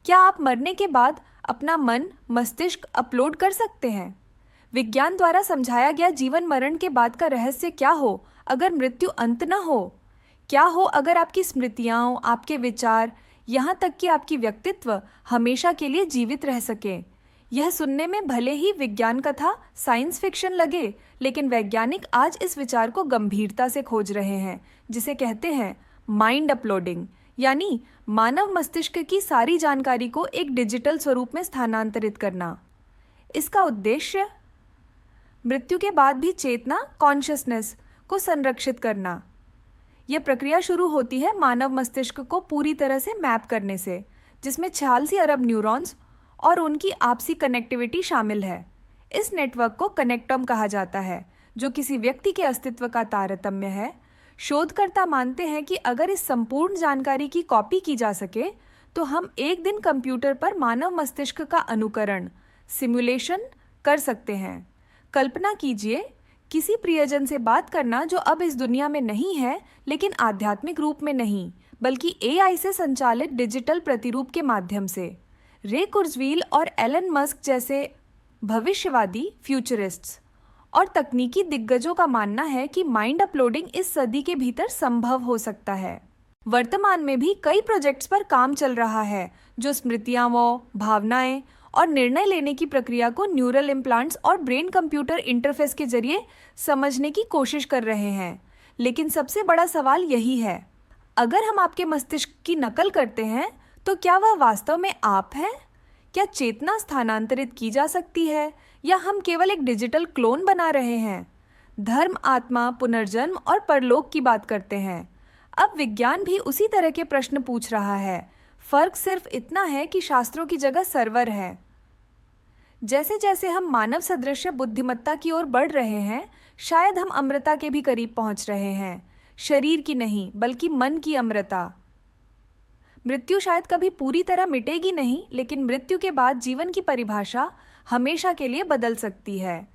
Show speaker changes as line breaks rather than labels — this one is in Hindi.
क्या आप मरने के बाद अपना मन मस्तिष्क अपलोड कर सकते हैं? विज्ञान द्वारा समझाया गया जीवन मरण के बाद का रहस्य क्या हो अगर मृत्यु अंत न हो? क्या हो अगर आपकी स्मृतियाँ, आपके विचार, यहाँ तक कि आपकी व्यक्तित्व हमेशा के लिए जीवित रह सके? यह सुनने में भले ही विज्ञान कथा साइंस फिक्शन लगे, लेकिन वैज्ञानिक आज इस विचार को गंभीरता से खोज रहे हैं, जिसे कहते हैं माइंड अपलोडिंग, यानी मानव मस्तिष्क की सारी जानकारी को एक डिजिटल स्वरूप में स्थानांतरित करना। इसका उद्देश्य मृत्यु के बाद भी चेतना, कॉन्शियसनेस को संरक्षित करना। यह प्रक्रिया शुरू होती है मानव मस्तिष्क को पूरी तरह से मैप करने से, जिसमें 86 अरब न्यूरॉन्स और उनकी आपसी कनेक्टिविटी शामिल है। इस नेटवर्क को कनेक्टोम कहा जाता है, जो किसी व्यक्ति के अस्तित्व का तारतम्य है। शोधकर्ता मानते हैं कि अगर इस संपूर्ण जानकारी की कॉपी की जा सके, तो हम एक दिन कंप्यूटर पर मानव मस्तिष्क का अनुकरण, सिमुलेशन कर सकते हैं। कल्पना कीजिए, किसी प्रियजन से बात करना जो अब इस दुनिया में नहीं है, लेकिन आध्यात्मिक रूप में नहीं, बल्कि एआई से संचालित डिजिटल प्रतिरूप के माध्यम से। रे कुर्जवील और एलन मस्क जैसे भविष्यवादी फ्यूचरिस्ट्स और तकनीकी दिग्गजों का मानना है कि माइंड अपलोडिंग इस सदी के भीतर संभव हो सकता है। वर्तमान में भी कई प्रोजेक्ट्स पर काम चल रहा है जो स्मृतियाँ, भावनाएं और निर्णय लेने की प्रक्रिया को न्यूरल इम्प्लांट्स और ब्रेन कंप्यूटर इंटरफेस के जरिए समझने की कोशिश कर रहे हैं। लेकिन सबसे बड़ा सवाल यही है, अगर हम आपके मस्तिष्क की नकल करते हैं, तो क्या वह वास्तव में आप हैं? क्या चेतना स्थानांतरित की जा सकती है, या हम केवल एक डिजिटल क्लोन बना रहे हैं? धर्म, आत्मा, पुनर्जन्म और परलोक की बात करते हैं। अब विज्ञान भी उसी तरह के प्रश्न पूछ रहा है। फर्क सिर्फ इतना है कि शास्त्रों की जगह सर्वर है। जैसे जैसे हम मानव सदृश बुद्धिमत्ता की ओर बढ़ रहे हैं, शायद हम अमृता के भी करीब पहुंच रहे हैं। शरीर की नहीं, बल्कि मन की अमृता। मृत्यु शायद कभी पूरी तरह मिटेगी नहीं, लेकिन मृत्यु के बाद जीवन की परिभाषा हमेशा के लिए बदल सकती है।